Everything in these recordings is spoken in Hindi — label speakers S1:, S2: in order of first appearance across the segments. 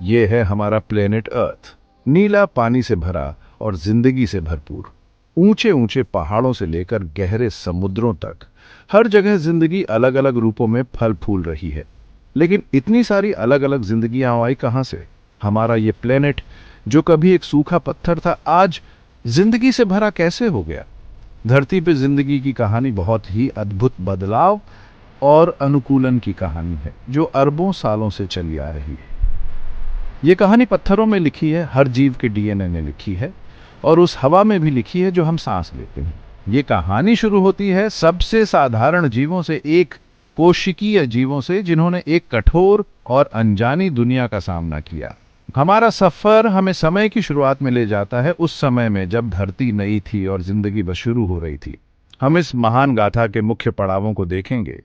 S1: ये है हमारा प्लेनेट अर्थ, नीला पानी से भरा और जिंदगी से भरपूर। ऊंचे ऊंचे पहाड़ों से लेकर गहरे समुद्रों तक हर जगह जिंदगी अलग अलग रूपों में फल फूल रही है। लेकिन इतनी सारी अलग अलग जिंदगियां आई कहां से? हमारा ये प्लेनेट जो कभी एक सूखा पत्थर था, आज जिंदगी से भरा कैसे हो गया? धरती पे जिंदगी की कहानी बहुत ही अद्भुत बदलाव और अनुकूलन की कहानी है, जो अरबों सालों से चली आ रही है। ये कहानी पत्थरों में लिखी है, हर जीव के डीएनए में लिखी है और उस हवा में भी लिखी है जो हम सांस लेते हैं। ये कहानी शुरू होती है सबसे साधारण जीवों से, एक कोशिकीय जीवों से, जिन्होंने एक कठोर और अनजानी दुनिया का सामना किया। हमारा सफर हमें समय की शुरुआत में ले जाता है, उस समय में जब धरती नई थी और जिंदगी बस शुरू हो रही थी। हम इस महान गाथा के मुख्य पड़ावों को देखेंगे,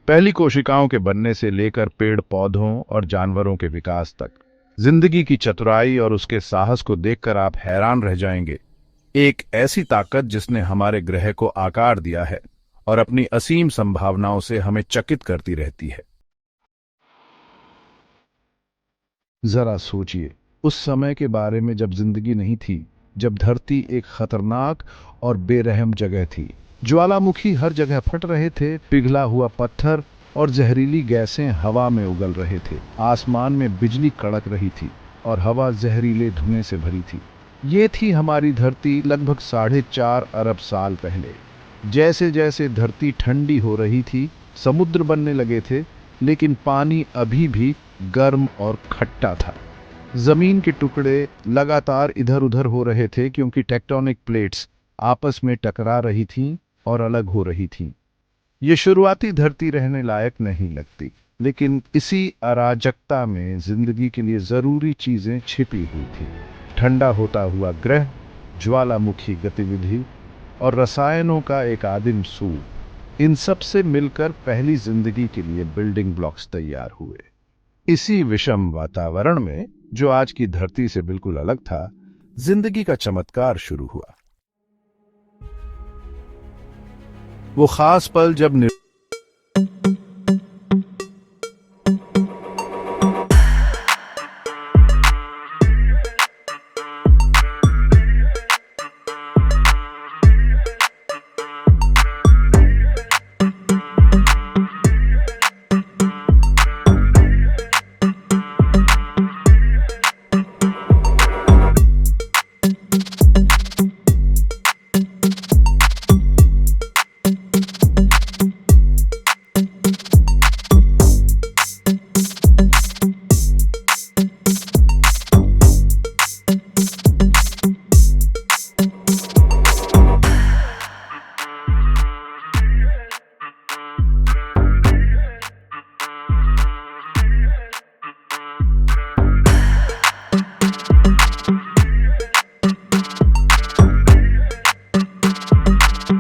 S1: पहली कोशिकाओं के बनने से लेकर पेड़ पौधों और जानवरों के विकास तक। जिंदगी की चतुराई और उसके साहस को देखकर आप हैरान रह जाएंगे। एक ऐसी ताकत जिसने हमारे ग्रह को आकार दिया है और अपनी असीम संभावनाओं से हमें चकित करती रहती है। जरा सोचिए उस समय के बारे में जब जिंदगी नहीं थी, जब धरती एक खतरनाक और बेरहम जगह थी। ज्वालामुखी हर जगह फट रहे थे, पिघला हुआ पत्थर और जहरीली गैसें हवा में उगल रहे थे। आसमान में बिजली कड़क रही थी और हवा जहरीले धुएं से भरी थी। ये थी हमारी धरती लगभग 4.5 अरब साल पहले। जैसे जैसे धरती ठंडी हो रही थी, समुद्र बनने लगे थे, लेकिन पानी अभी भी गर्म और खट्टा था। जमीन के टुकड़े लगातार इधर उधर हो रहे थे, क्योंकि टेक्टोनिक प्लेट्स आपस में टकरा रही थीं और अलग हो रही थीं। ये शुरुआती धरती रहने लायक नहीं लगती, लेकिन इसी अराजकता में जिंदगी के लिए जरूरी चीजें छिपी हुई थी। ठंडा होता हुआ ग्रह, ज्वालामुखी गतिविधि और रसायनों का एक आदिम सूप, इन सब से मिलकर पहली जिंदगी के लिए बिल्डिंग ब्लॉक्स तैयार हुए। इसी विषम वातावरण में, जो आज की धरती से बिल्कुल अलग था, जिंदगी का चमत्कार शुरू हुआ। वो खास पल जब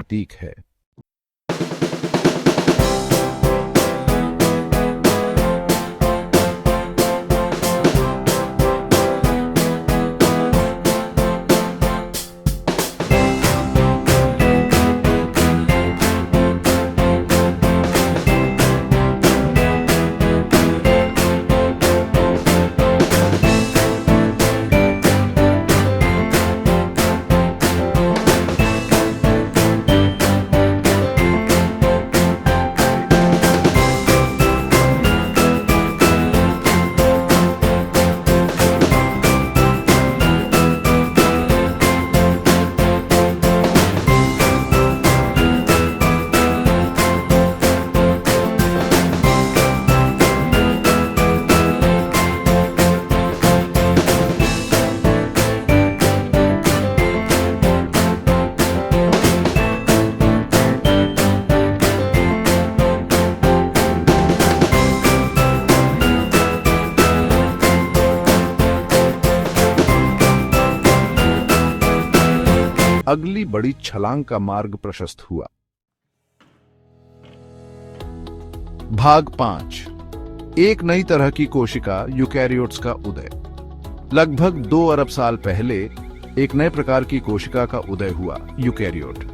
S1: प्रतीक है। अगली बड़ी छलांग का मार्ग प्रशस्त हुआ। भाग 5, एक नई तरह की कोशिका, यूकैरियोट्स का उदय। लगभग 2 अरब साल पहले एक नए प्रकार की कोशिका का उदय हुआ, यूकैरियोट।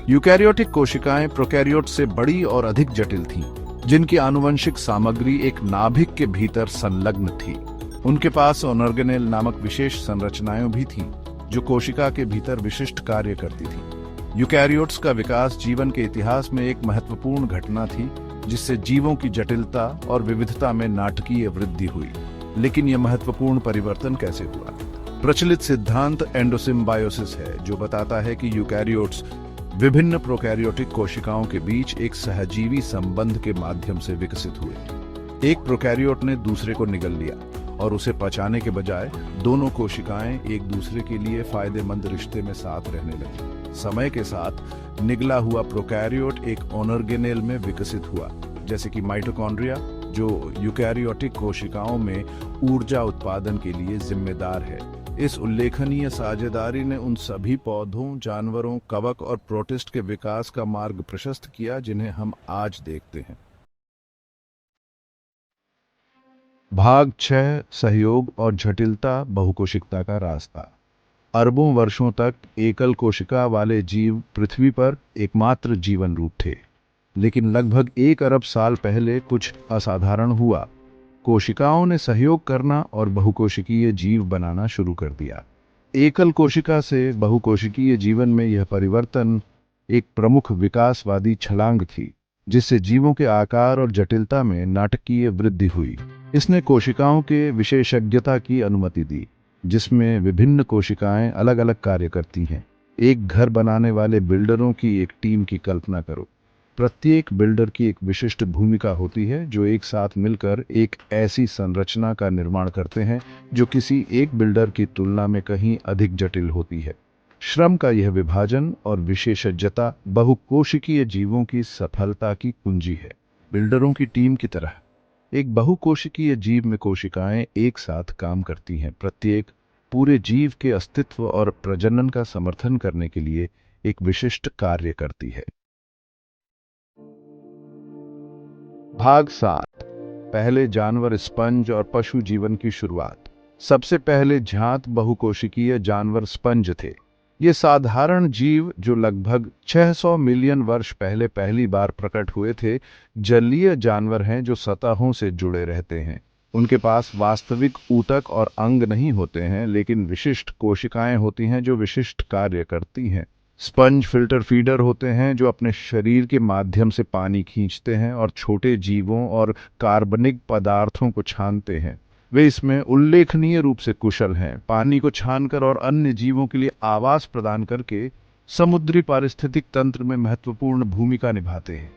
S1: यूकैरियोटिक कोशिकाएं प्रोकैरियोट से बड़ी और अधिक जटिल थीं, जिनकी आनुवंशिक सामग्री एक नाभिक के भीतर संलग्न थी। उनके पास ऑर्गेनेल नामक विशेष संरचनाएं भी थीं, जो कोशिका के भीतर विशिष्ट कार्य करती थीं। यूकैरियोट्स का विकास जीवन के इतिहास में एक महत्वपूर्ण घटना थी, जिससे जीवों की जटिलता और विविधता में नाटकीय वृद्धि हुई। लेकिन यह महत्वपूर्ण परिवर्तन कैसे हुआ? प्रचलित सिद्धांत एंडोसिम्बायोसिस है, जो बताता है कि यूकैरियोट्स विभिन्न प्रोकैरियोटिक कोशिकाओं के बीच एक सहजीवी संबंध के माध्यम से विकसित हुए। एक प्रोकैरियोट ने दूसरे को निगल लिया और उसे पचाने के बजाय दोनों कोशिकाएं एक दूसरे के लिए फायदेमंद रिश्ते में साथ रहने लगी। समय के साथ निगला हुआ प्रोकैरियोट एक ऑर्गेनेल में विकसित हुआ, जैसे कि माइटोकॉन्ड्रिया, जो यूकैरियोटिक कोशिकाओं में ऊर्जा उत्पादन के लिए जिम्मेदार है। इस उल्लेखनीय साझेदारी ने उन सभी पौधों, जानवरों, कवक और प्रोटिस्ट के विकास का मार्ग प्रशस्त किया जिन्हें हम आज देखते हैं। भाग 6, सहयोग और जटिलता, बहुकोशिकता का रास्ता। अरबों वर्षों तक एकल कोशिका वाले जीव पृथ्वी पर एकमात्र जीवन रूप थे। लेकिन लगभग 1 अरब साल पहले कुछ असाधारण हुआ। कोशिकाओं ने सहयोग करना और बहुकोशिकीय जीव बनाना शुरू कर दिया। एकल कोशिका से बहुकोशिकीय जीवन में यह परिवर्तन एक प्रमुख विकासवादी छलांग थी, जिससे जीवों के आकार और जटिलता में नाटकीय वृद्धि हुई। इसने कोशिकाओं के विशेषज्ञता की अनुमति दी, जिसमें विभिन्न कोशिकाएं अलग अलग कार्य करती हैं। एक घर बनाने वाले बिल्डरों की एक टीम की कल्पना करो। प्रत्येक बिल्डर की एक विशिष्ट भूमिका होती है, जो एक साथ मिलकर एक ऐसी संरचना का निर्माण करते हैं जो किसी एक बिल्डर की तुलना में कहीं अधिक जटिल होती है। श्रम का यह विभाजन और विशेषज्ञता बहुकोशिकीय जीवों की सफलता की कुंजी है। बिल्डरों की टीम की तरह एक बहुकोशिकीय जीव में कोशिकाएं एक साथ काम करती हैं। प्रत्येक पूरे जीव के अस्तित्व और प्रजनन का समर्थन करने के लिए एक विशिष्ट कार्य करती है। भाग 7, पहले जानवर, स्पंज और पशु जीवन की शुरुआत। सबसे पहले जांत बहुकोशिकीय जानवर स्पंज थे। ये साधारण जीव जो लगभग 600 मिलियन वर्ष पहले पहली बार प्रकट हुए थे, जलीय जानवर हैं जो सतहों से जुड़े रहते हैं। उनके पास वास्तविक ऊतक और अंग नहीं होते हैं, लेकिन विशिष्ट कोशिकाएं होती हैं जो विशिष्ट कार्य करती हैं। स्पंज फिल्टर फीडर होते हैं जो अपने शरीर के माध्यम से पानी खींचते हैं और छोटे जीवों और कार्बनिक पदार्थों को छानते हैं। वे इसमें उल्लेखनीय रूप से कुशल हैं। पानी को छानकर और अन्य जीवों के लिए आवास प्रदान करके समुद्री पारिस्थितिक तंत्र में महत्वपूर्ण भूमिका निभाते हैं।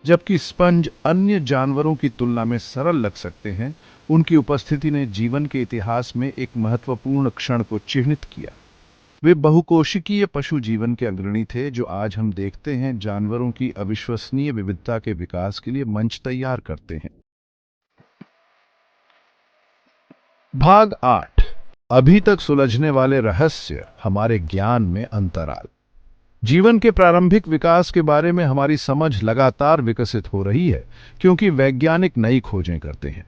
S1: जबकि स्पंज अन्य जानवरों की तुलना में सरल लग सकते हैं, उनकी उपस्थिति ने जीवन के इतिहास में एक महत्वपूर्ण क्षण को चिह्नित किया। वे बहुकोशिकीय पशु जीवन के अग्रणी थे, जो आज हम देखते हैं जानवरों की अविश्वसनीय विविधता के विकास के लिए मंच तैयार करते हैं। भाग 8, अभी तक सुलझने वाले रहस्य, हमारे ज्ञान में अंतराल। जीवन के प्रारंभिक विकास के बारे में हमारी समझ लगातार विकसित हो रही है, क्योंकि वैज्ञानिक नई खोजें करते हैं।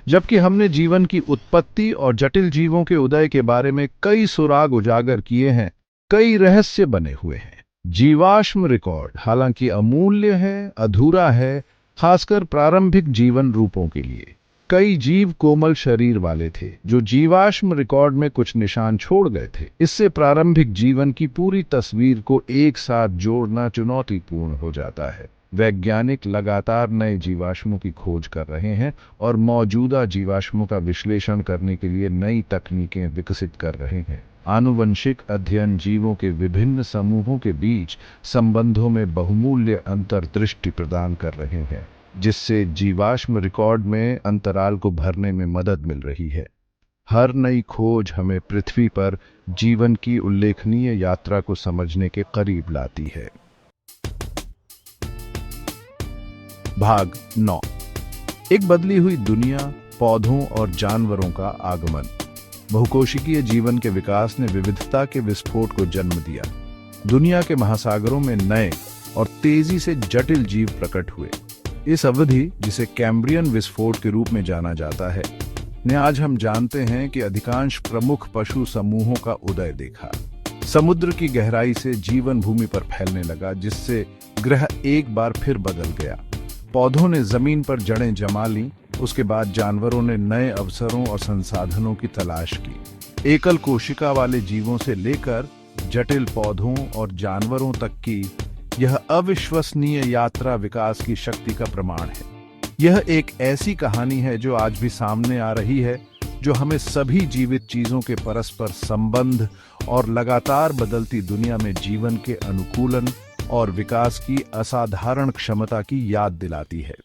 S1: जबकि हमने जीवन की उत्पत्ति और जटिल जीवों के उदय के बारे में कई सुराग उजागर किए हैं, कई रहस्य बने हुए हैं। जीवाश्म रिकॉर्ड, हालांकि अमूल्य है, अधूरा है, खासकर प्रारंभिक जीवन रूपों के लिए। कई जीव कोमल शरीर वाले थे, जो जीवाश्म रिकॉर्ड में कुछ निशान छोड़ गए थे। इससे प्रारंभिक जीवन की पूरी तस्वीर को एक साथ जोड़ना चुनौतीपूर्ण हो जाता है। वैज्ञानिक लगातार नए जीवाश्मों की खोज कर रहे हैं और मौजूदा जीवाश्मों का विश्लेषण करने के लिए नई तकनीकें विकसित कर रहे हैं। आनुवंशिक अध्ययन जीवों के विभिन्न समूहों के बीच संबंधों में बहुमूल्य अंतर्दृष्टि प्रदान कर रहे हैं, जिससे जीवाश्म रिकॉर्ड में अंतराल को भरने में मदद मिल रही है। हर नई खोज हमें पृथ्वी पर जीवन की उल्लेखनीय यात्रा को समझने के करीब लाती है। भाग 9, एक बदली हुई दुनिया, पौधों और जानवरों का आगमन। बहुकोशिकीय जीवन के विकास ने विविधता के विस्फोट को जन्म दिया। दुनिया के महासागरों में नए और तेजी से जटिल जीव प्रकट हुए। इस अवधि, जिसे कैम्ब्रियन विस्फोट के रूप में जाना जाता है, ने आज हम जानते हैं कि अधिकांश प्रमुख पशु समूहों का उदय देखा। समुद्र की गहराई से जीवन भूमि पर फैलने लगा, जिससे ग्रह एक बार फिर बदल गया। पौधों ने जमीन पर जड़ें जमा लीं उसके बाद जानवरों ने नए अवसरों और संसाधनों की तलाश की। एकल कोशिका वाले जीवों से लेकर जटिल पौधों और जानवरों तक की यह अविश्वसनीय यात्रा विकास की शक्ति का प्रमाण है। यह एक ऐसी कहानी है जो आज भी सामने आ रही है, जो हमें सभी जीवित चीजों के परस्पर संबंध और लगातार बदलती दुनिया में जीवन के अनुकूलन और विकास की असाधारण क्षमता की याद दिलाती है।